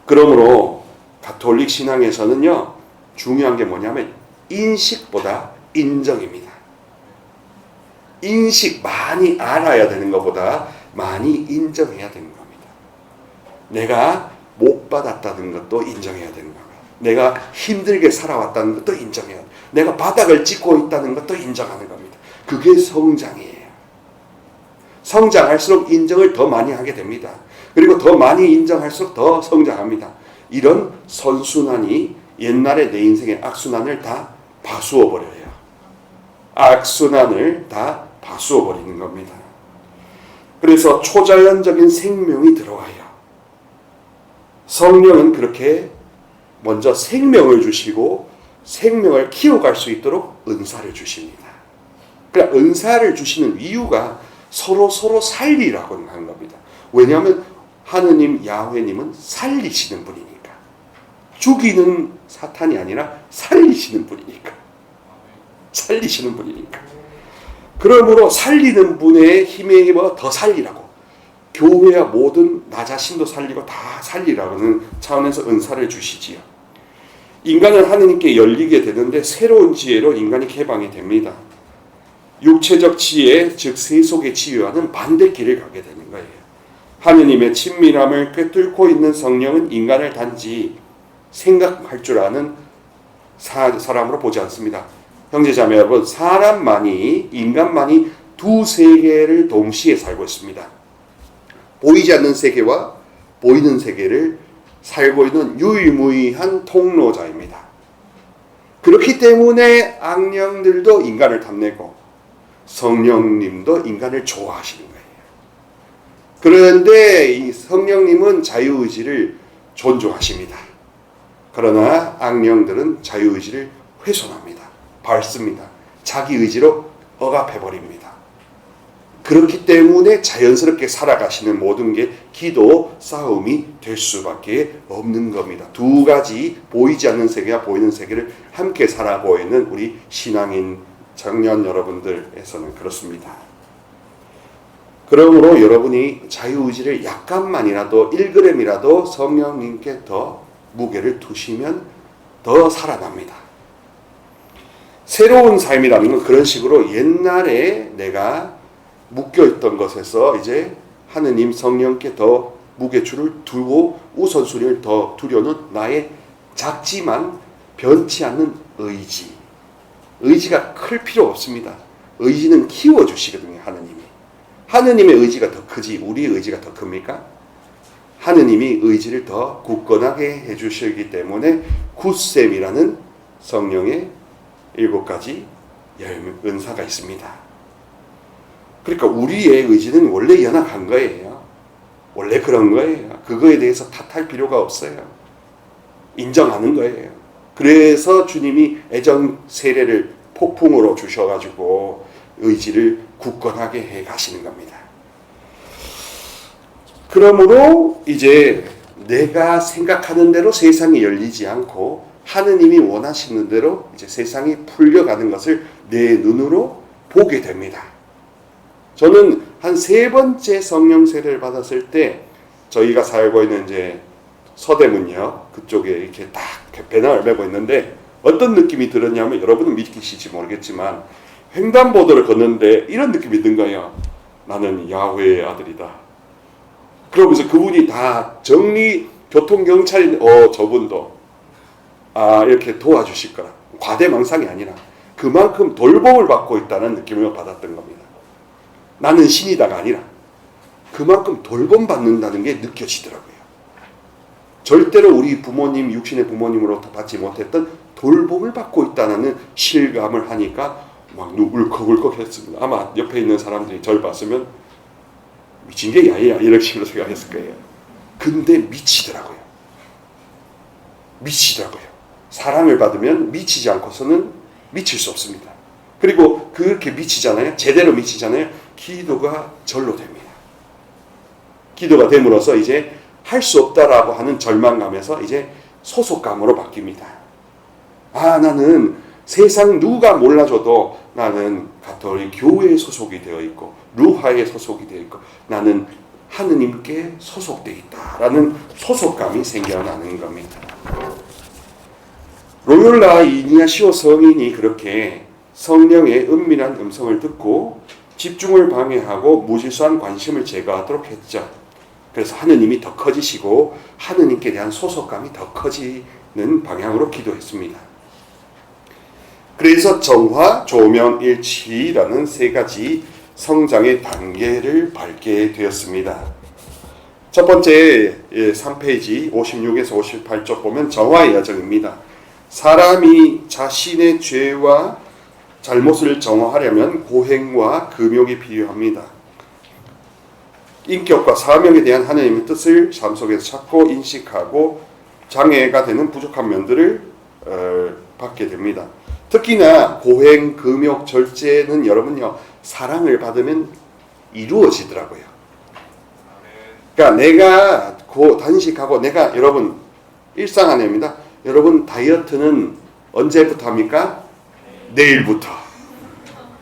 그러므로 가톨릭 신앙에서는요, 중요한 게 뭐냐면 인식보다 인정입니다. 인식 많이 알아야 되는 것보다 많이 인정해야 되는 겁니다. 내가 못 받았다는 것도 인정해야 되는 겁니다. 내가 힘들게 살아왔다는 것도 인정해야 돼요. 내가 바닥을 찍고 있다는 것도 인정하는 겁니다. 그게 성장이에요. 성장할수록 인정을 더 많이 하게 됩니다. 그리고 더 많이 인정할수록 더 성장합니다. 이런 선순환이 옛날에 내 인생의 악순환을 다 봐수어 버려요. 악순환을 다 봐수어 버리는 겁니다. 그래서 초자연적인 생명이 들어와요. 성령은 그렇게 먼저 생명을 주시고 생명을 키워갈 수 있도록 은사를 주십니다. 그러니까 은사를 주시는 이유가 서로 살리라고 하는 겁니다. 왜냐하면 하느님 야훼님은 살리시는 분이니까. 죽이는 사탄이 아니라 살리시는 분이니까. 살리시는 분이니까. 그러므로 살리는 분의 힘에 힘어 더 살리라고. 교회와 모든 나 자신도 살리고 다 살리라는 차원에서 은사를 주시지요. 인간은 하느님께 열리게 되는데 새로운 지혜로 인간이 개방이 됩니다. 육체적 지혜, 즉 세속의 지혜와는 반대 길을 가게 되는 거예요. 하느님의 친밀함을 꿰뚫고 있는 성령은 인간을 단지 생각할 줄 아는 사람으로 보지 않습니다. 형제자매 여러분, 인간만이 두 세계를 동시에 살고 있습니다. 보이지 않는 세계와 보이는 세계를 살고 있는 유일무이한 통로자입니다. 그렇기 때문에 악령들도 인간을 탐내고 성령님도 인간을 좋아하시는 거예요. 그런데 이 성령님은 자유의지를 존중하십니다. 그러나 악령들은 자유의지를 훼손합니다. 밟습니다. 자기 의지로 억압해버립니다. 그렇기 때문에 자연스럽게 살아가시는 모든 게 기도, 싸움이 될 수밖에 없는 겁니다. 두 가지 보이지 않는 세계와 보이는 세계를 함께 살아가고 있는 우리 신앙인 청년 여러분들에서는 그렇습니다. 그러므로 여러분이 자유의지를 약간만이라도 1g이라도 성령님께 더 무게를 두시면 더 살아납니다. 새로운 삶이라는 건 그런 식으로 옛날에 내가 묶여있던 것에서 이제 하느님 성령께 더 무게추를 두고 우선순위를 더 두려는 나의 작지만 변치 않는 의지. 의지가 클 필요 없습니다. 의지는 키워주시거든요, 하느님이. 하느님의 의지가 더 크지 우리의 의지가 더 큽니까? 하느님이 의지를 더 굳건하게 해주시기 때문에 굳셈이라는 성령의 7가지 은사가 있습니다. 그러니까 우리의 의지는 원래 연약한 거예요. 원래 그런 거예요. 그거에 대해서 탓할 필요가 없어요. 인정하는 거예요. 그래서 주님이 애정 세례를 폭풍으로 주셔가지고 의지를 굳건하게 해 가시는 겁니다. 그러므로 이제 내가 생각하는 대로 세상이 열리지 않고 하느님이 원하시는 대로 이제 세상이 풀려가는 것을 내 눈으로 보게 됩니다. 저는 한 3번째 성령 세례를 받았을 때 저희가 살고 있는 이제 서대문역 그쪽에 이렇게 딱 배낭을 메고 있는데 어떤 느낌이 들었냐면 여러분은 믿기실지 모르겠지만 횡단보도를 걷는데 이런 느낌이 든 거예요. 나는 야훼의 아들이다. 그러면서 그분이 다 교통경찰인데 저분도 이렇게 도와주실 거라. 과대망상이 아니라 그만큼 돌봄을 받고 있다는 느낌을 받았던 겁니다. 나는 신이다가 아니라 그만큼 돌봄받는다는 게 느껴지더라고요. 절대로 우리 부모님, 육신의 부모님으로부터 받지 못했던 돌봄을 받고 있다는 실감을 하니까 막 울컥울컥 했습니다. 아마 옆에 있는 사람들이 저를 봤으면 미친 게 야야 이런 식으로 생각했을 거예요. 근데 미치더라고요. 사랑을 받으면 미치지 않고서는 미칠 수 없습니다. 그리고 그렇게 미치잖아요. 제대로 미치잖아요. 기도가 절로 됩니다. 기도가 됨으로써 이제 할 수 없다라고 하는 절망감에서 이제 소속감으로 바뀝니다. 나는 세상 누가 몰라줘도 나는 가톨릭 교회에 소속이 되어 있고 루하에 소속이 되어 있고 나는 하느님께 소속되어 있다라는 소속감이 생겨나는 겁니다. 로욜라 이니아시오 성인이 그렇게 성령의 은밀한 음성을 듣고 집중을 방해하고 무질서한 관심을 제거하도록 했죠. 그래서 하느님이 더 커지시고 하느님께 대한 소속감이 더 커지는 방향으로 기도했습니다. 그래서 정화, 조명, 일치라는 세 가지 성장의 단계를 밟게 되었습니다. 첫 번째 3페이지 56에서 58쪽 보면 정화의 여정입니다. 사람이 자신의 죄와 잘못을 정화하려면 고행과 금욕이 필요합니다. 인격과 사명에 대한 하나님의 뜻을 삶 속에서 찾고 인식하고 장애가 되는 부족한 면들을 받게 됩니다. 특히나 고행, 금욕, 절제는 여러분요 사랑을 받으면 이루어지더라고요. 그러니까 내가 단식하고 내가 여러분 일상안입니다. 여러분 다이어트는 언제부터 합니까? 내일부터.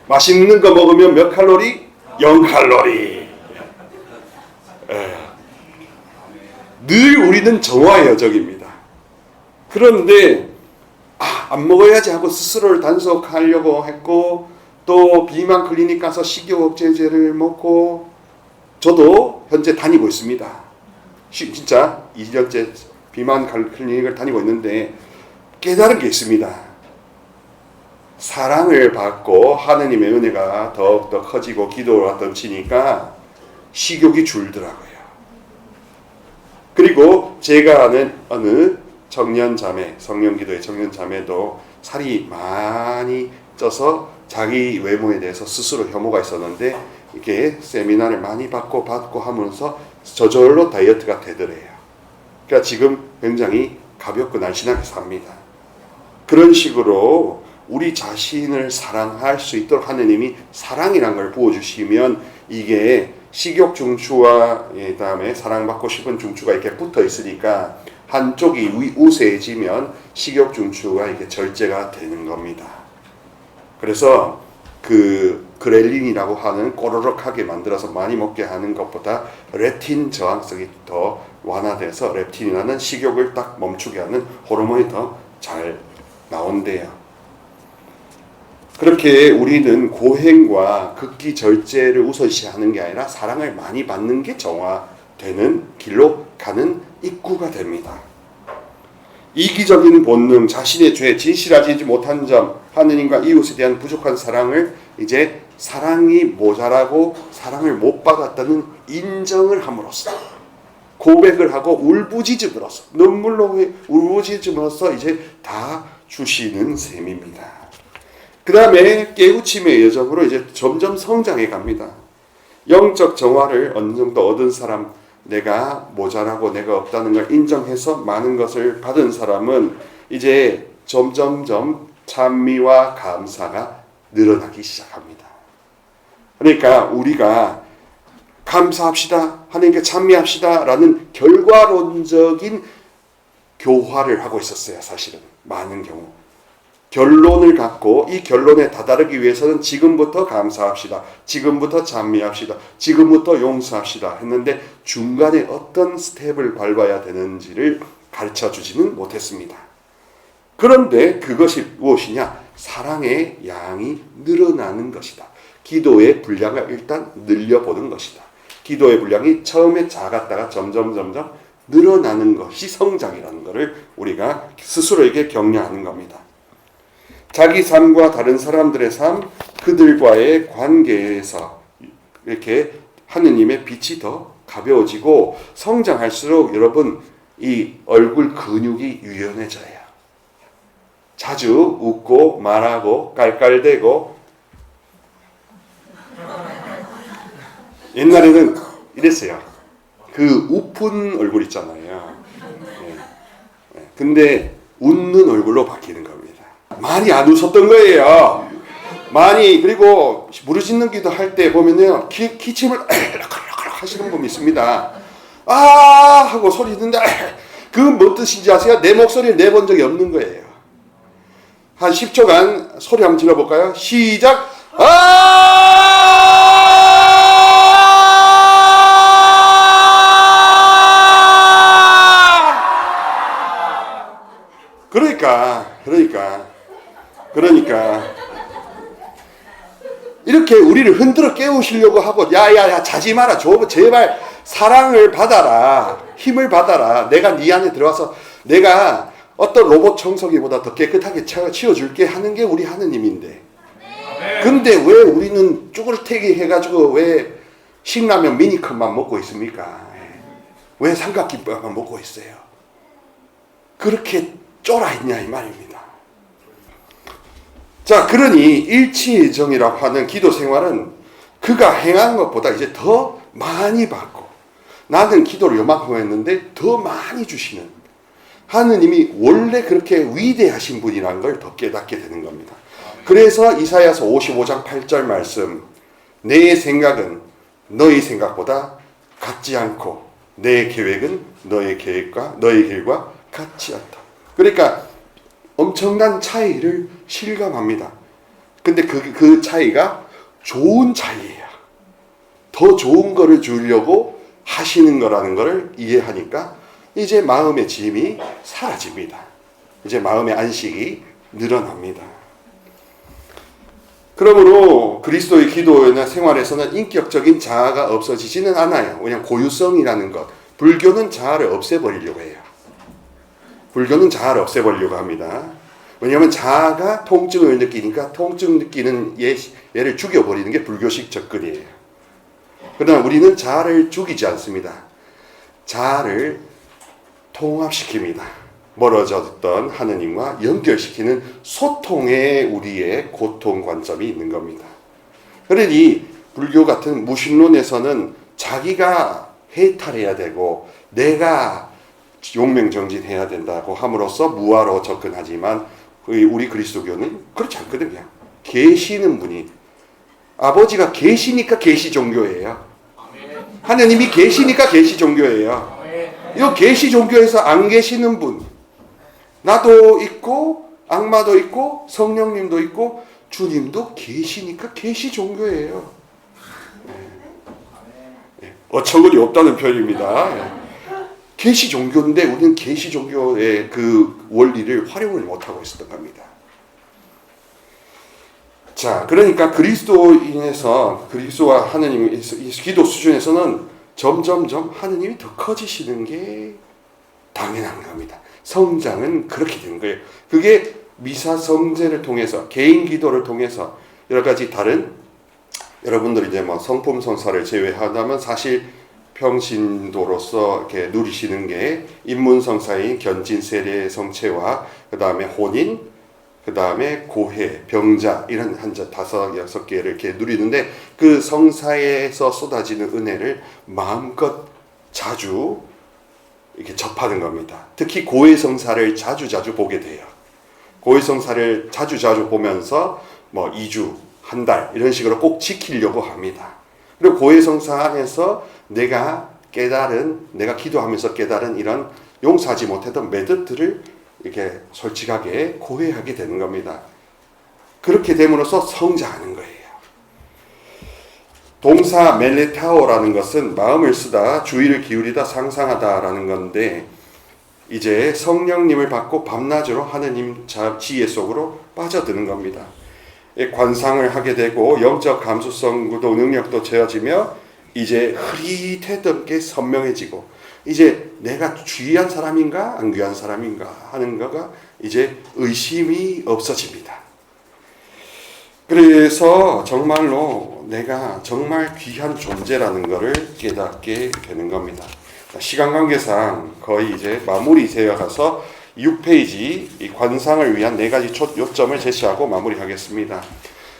맛있는 거 먹으면 몇 칼로리? 0칼로리. 늘 우리는 정화의 여정입니다. 그런데 안 먹어야지 하고 스스로를 단속하려고 했고 또 비만 클리닉 가서 식욕 억제제를 먹고 저도 현재 다니고 있습니다. 진짜 2년째 비만 클리닉을 다니고 있는데 깨달은 게 있습니다. 사랑을 받고 하느님의 은혜가 더욱더 커지고 기도가 넘치니까 식욕이 줄더라고요. 그리고 제가 아는 어느 청년자매, 성령기도의 청년자매도 살이 많이 쪄서 자기 외모에 대해서 스스로 혐오가 있었는데 이렇게 세미나를 많이 받고 하면서 저절로 다이어트가 되더래요. 그러니까 지금 굉장히 가볍고 날씬하게 삽니다. 그런 식으로 우리 자신을 사랑할 수 있도록 하느님이 사랑이란 걸 부어주시면 이게 식욕 중추와 그다음에 사랑받고 싶은 중추가 이렇게 붙어 있으니까 한쪽이 우세해지면 식욕 중추가 이게 절제가 되는 겁니다. 그래서 그 그렐린이라고 하는 꼬르륵하게 만들어서 많이 먹게 하는 것보다 렙틴 저항성이 더 완화돼서 렙틴이라는 식욕을 딱 멈추게 하는 호르몬이 더 잘 나온대요. 그렇게 우리는 고행과 극기 절제를 우선시하는 게 아니라 사랑을 많이 받는 게 정화되는 길로 가는 입구가 됩니다. 이기적인 본능, 자신의 죄, 진실하지 못한 점, 하느님과 이웃에 대한 부족한 사랑을 이제 사랑이 모자라고 사랑을 못 받았다는 인정을 함으로써 고백을 하고 울부짖음으로써 눈물로 울부짖음으로써 이제 다 주시는 셈입니다. 그 다음에 깨우침의 여정으로 이제 점점 성장해 갑니다. 영적 정화를 어느 정도 얻은 사람, 내가 모자라고 내가 없다는 걸 인정해서 많은 것을 받은 사람은 이제 점점점 찬미와 감사가 늘어나기 시작합니다. 그러니까 우리가 감사합시다, 하나님께 찬미합시다 라는 결과론적인 교화를 하고 있었어요. 사실은 많은 경우 결론을 갖고 이 결론에 다다르기 위해서는 지금부터 감사합시다, 지금부터 찬미합시다, 지금부터 용서합시다 했는데 중간에 어떤 스텝을 밟아야 되는지를 가르쳐 주지는 못했습니다. 그런데 그것이 무엇이냐? 사랑의 양이 늘어나는 것이다. 기도의 분량을 일단 늘려보는 것이다. 기도의 분량이 처음에 작았다가 점점 늘어나는 것이 성장이라는 것을 우리가 스스로에게 격려하는 겁니다. 자기 삶과 다른 사람들의 삶, 그들과의 관계에서 이렇게 하느님의 빛이 더 가벼워지고 성장할수록 여러분 이 얼굴 근육이 유연해져요. 자주 웃고 말하고 깔깔대고 옛날에는 이랬어요. 그 우픈 얼굴 있잖아요. 근데 웃는 얼굴로 바뀌는 겁니다. 많이 안 웃었던 거예요. 많이. 그리고 부르짖는 기도 할 때 보면요, 기침을 하시는 분이 있습니다. 아 하고 소리 듣는데 그 뭔 뜻인지 아세요? 내 목소리를 내본 적이 없는 거예요. 한 10초간 소리 한번 질러볼까요? 시작. 그러니까 이렇게 우리를 흔들어 깨우시려고 하고, 야야야 자지 마라, 제발 사랑을 받아라, 힘을 받아라, 내가 네 안에 들어와서 내가 어떤 로봇 청소기보다 더 깨끗하게 치워줄게 하는 게 우리 하느님인데, 근데 왜 우리는 쭈글태기 해가지고 왜 신라면 미니컵만 먹고 있습니까? 왜 삼각김밥만 먹고 있어요? 그렇게 쫄아있냐 이 말입니다. 자, 그러니 일치정이라고 하는 기도 생활은 그가 행한 것보다 이제 더 많이 받고, 나는 기도를 요만큼 했는데 더 많이 주시는 하느님이 원래 그렇게 위대하신 분이라는 걸 더 깨닫게 되는 겁니다. 그래서 이사야서 55장 8절 말씀, 내 생각은 너희 생각보다 같지 않고 내 계획은 너의 계획과 너의 길과 같지 않다. 그러니까 엄청난 차이를 실감합니다. 근데 그 차이가 좋은 차이예요. 더 좋은 거를 주려고 하시는 거라는 거를 이해하니까 이제 마음의 짐이 사라집니다. 이제 마음의 안식이 늘어납니다. 그러므로 그리스도의 기도나 생활에서는 인격적인 자아가 없어지지는 않아요. 왜냐하면 고유성이라는 것, 불교는 자아를 없애버리려고 해요. 불교는 자아를 없애버리려고 합니다. 왜냐하면 자아가 통증을 느끼니까 통증 느끼는 얘를 죽여버리는 게 불교식 접근이에요. 그러나 우리는 자아를 죽이지 않습니다. 자아를 통합시킵니다. 멀어졌던 하느님과 연결시키는 소통에 우리의 고통 관점이 있는 겁니다. 그러니 불교 같은 무신론에서는 자기가 해탈해야 되고 내가 용맹정진해야 된다고 함으로써 무아로 접근하지만 우리 그리스도교는 그렇지 않거든요. 계시는 분이, 아버지가 계시니까 계시 종교예요. 하느님이 계시니까 계시 종교예요. 이 계시 종교에서 안 계시는 분, 나도 있고 악마도 있고 성령님도 있고 주님도 계시니까 계시 종교예요. 어처구니 없다는 표현입니다. 계시 종교인데 우리는 계시 종교의 그 원리를 활용을 못하고 있었던 겁니다. 자, 그러니까 그리스도와 하느님의 기도 수준에서는 점점점 하느님이 더 커지시는 게 당연한 겁니다. 성장은 그렇게 되는 거예요. 그게 미사 성제를 통해서, 개인 기도를 통해서 여러 가지 다른, 여러분들이 이제 뭐 성품 성사를 제외하다면 사실 평신도로서 이렇게 누리시는 게 인문성사인 견진 세례 성체와 그 다음에 혼인, 그 다음에 고해, 병자 이런 한 5, 6개를 이렇게 누리는데 그 성사에서 쏟아지는 은혜를 마음껏 자주 이렇게 접하는 겁니다. 특히 고해 성사를 자주 보게 돼요. 고해 성사를 자주 보면서 뭐 2주, 한 달 이런 식으로 꼭 지키려고 합니다. 그리고 고해 성사 안에서 내가 기도하면서 깨달은 이런 용서하지 못했던 매듭들을 이렇게 솔직하게 고해하게 되는 겁니다. 그렇게 됨으로써 성장하는 거예요. 동사 멜레타오라는 것은 마음을 쓰다, 주의를 기울이다, 상상하다라는 건데 이제 성령님을 받고 밤낮으로 하느님 지혜 속으로 빠져드는 겁니다. 관상을 하게 되고 영적 감수성도 능력도 채워지며 이제 흐릿했던 게 선명해지고 이제 내가 귀한 사람인가 안 귀한 사람인가 하는 거가 이제 의심이 없어집니다. 그래서 정말로 내가 정말 귀한 존재라는 것을 깨닫게 되는 겁니다. 시간 관계상 거의 이제 마무리 되어 가서 6페이지 이 관상을 위한 4가지 요점을 제시하고 마무리하겠습니다.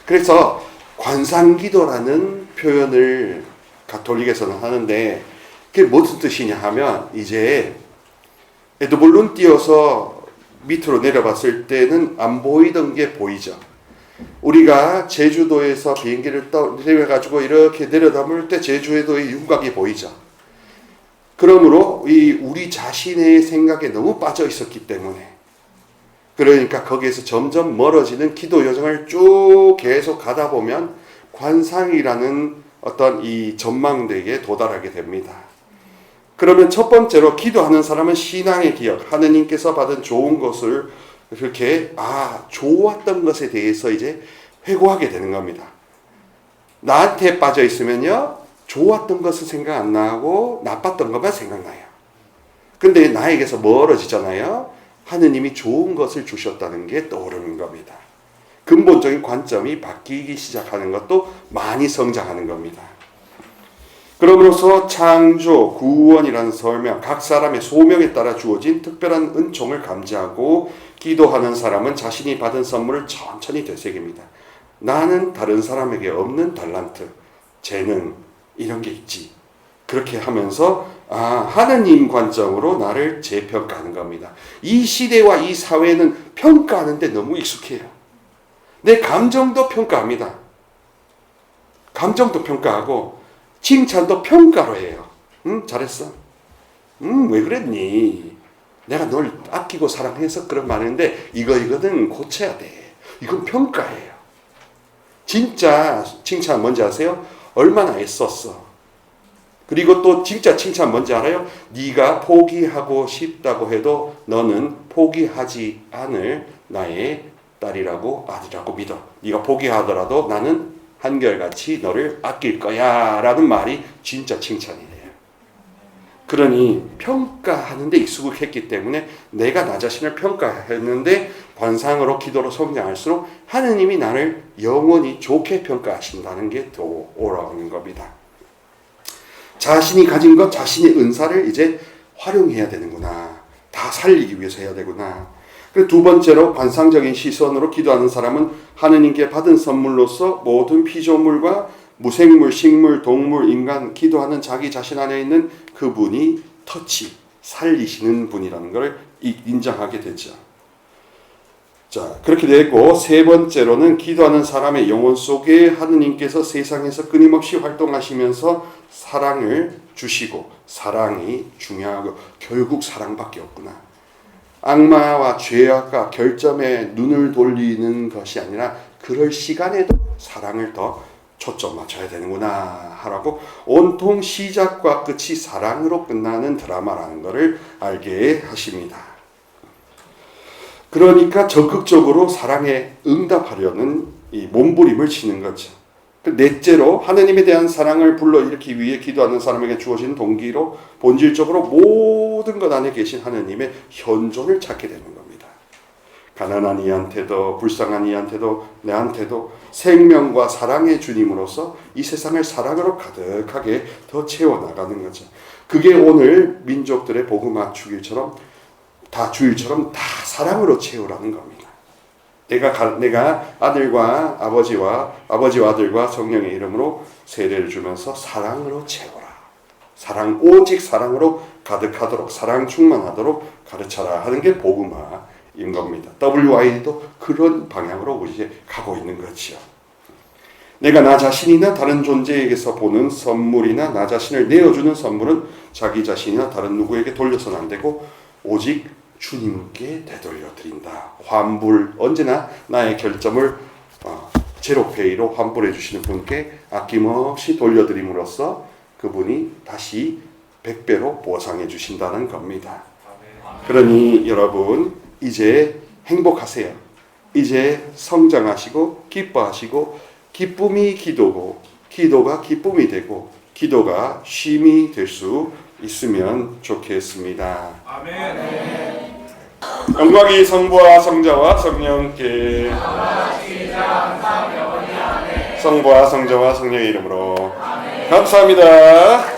그래서 관상기도라는 표현을 가톨릭에서는 하는데 그게 무슨 뜻이냐 하면 이제 에드벌룬 띄어서 밑으로 내려봤을 때는 안 보이던 게 보이죠. 우리가 제주도에서 비행기를 내려가지고 이렇게 내려다볼 때 제주도의 윤곽이 보이죠. 그러므로 우리 자신의 생각에 너무 빠져 있었기 때문에 그러니까 거기에서 점점 멀어지는 기도 여정을 쭉 계속 가다 보면 관상이라는 어떤 이 전망대에 도달하게 됩니다. 그러면 첫 번째로 기도하는 사람은 신앙의 기억, 하느님께서 받은 좋은 것을 그렇게 좋았던 것에 대해서 이제 회고하게 되는 겁니다. 나한테 빠져 있으면요 좋았던 것은 생각 안 나고 나빴던 것만 생각나요. 근데 나에게서 멀어지잖아요. 하느님이 좋은 것을 주셨다는 게 떠오르는 겁니다. 근본적인 관점이 바뀌기 시작하는 것도 많이 성장하는 겁니다. 그러므로서 창조, 구원이라는 설명, 각 사람의 소명에 따라 주어진 특별한 은총을 감지하고 기도하는 사람은 자신이 받은 선물을 천천히 되새깁니다. 나는 다른 사람에게 없는 달란트, 재능 이런 게 있지. 그렇게 하면서 하느님 관점으로 나를 재평가하는 겁니다. 이 시대와 이 사회는 평가하는데 너무 익숙해요. 내 감정도 평가합니다. 감정도 평가하고 칭찬도 평가로 해요. 잘했어. 왜 그랬니? 내가 널 아끼고 사랑해서 그런 말인데 이거는 고쳐야 돼. 이건 평가예요. 진짜 칭찬 뭔지 아세요? 얼마나 애썼어. 그리고 또 진짜 칭찬 뭔지 알아요? 네가 포기하고 싶다고 해도 너는 포기하지 않을 나의 딸이라고 아들이라고 믿어. 네가 포기하더라도 나는 한결같이 너를 아낄 거야 라는 말이 진짜 칭찬이에요. 그러니 평가하는데 익숙했기 때문에 내가 나 자신을 평가했는데 관상으로 기도로 성장할수록 하느님이 나를 영원히 좋게 평가하신다는 게 더 오라는 겁니다. 자신이 가진 것, 자신의 은사를 이제 활용해야 되는구나. 다 살리기 위해서 해야 되구나. 그리고 두 번째로 관상적인 시선으로 기도하는 사람은 하느님께 받은 선물로서 모든 피조물과 무생물, 식물, 동물, 인간, 기도하는 자기 자신 안에 있는 그분이 살리시는 분이라는 걸 인정하게 되죠. 자, 그렇게 되고 세 번째로는 기도하는 사람의 영혼 속에 하느님께서 세상에서 끊임없이 활동하시면서 사랑을 주시고 사랑이 중요하고 결국 사랑밖에 없구나. 악마와 죄악과 결점에 눈을 돌리는 것이 아니라 그럴 시간에도 사랑을 더 초점 맞춰야 되는구나 하라고 온통 시작과 끝이 사랑으로 끝나는 드라마라는 것을 알게 하십니다. 그러니까 적극적으로 사랑에 응답하려는 이 몸부림을 치는 거죠. 넷째로 하느님에 대한 사랑을 불러일으키기 위해 기도하는 사람에게 주어진 동기로 본질적으로 모든 것 안에 계신 하느님의 현존을 찾게 되는 겁니다. 가난한 이한테도 불쌍한 이한테도 내한테도 생명과 사랑의 주님으로서 이 세상을 사랑으로 가득하게 더 채워나가는 거죠. 그게 오늘 민족들의 복음화 주일처럼 다 사랑으로 채우라는 겁니다. 내가 아들과 아버지와 아들과 성령의 이름으로 세례를 주면서 사랑으로 채워라. 오직 사랑으로 가득하도록 사랑 충만하도록 가르쳐라 하는 게 복음화인 겁니다. WI도 그런 방향으로 이제 가고 있는 거죠. 내가 나 자신이나 다른 존재에게서 보는 선물이나 나 자신을 내어주는 선물은 자기 자신이나 다른 누구에게 돌려서는 안 되고 오직 주님께 되돌려 드린다. 환불, 언제나 나의 결점을 제로페이로 환불해 주시는 분께 아낌없이 돌려드림으로써 그분이 다시 100배로 보상해 주신다는 겁니다. 그러니 여러분 이제 행복하세요. 이제 성장하시고 기뻐하시고 기쁨이 기도고 기도가 기쁨이 되고 기도가 쉼이 될 수 있으면 좋겠습니다. 아멘. 영광이 성부와 성자와 성령께 성부와 성자와 성령의 이름으로 아멘. 감사합니다.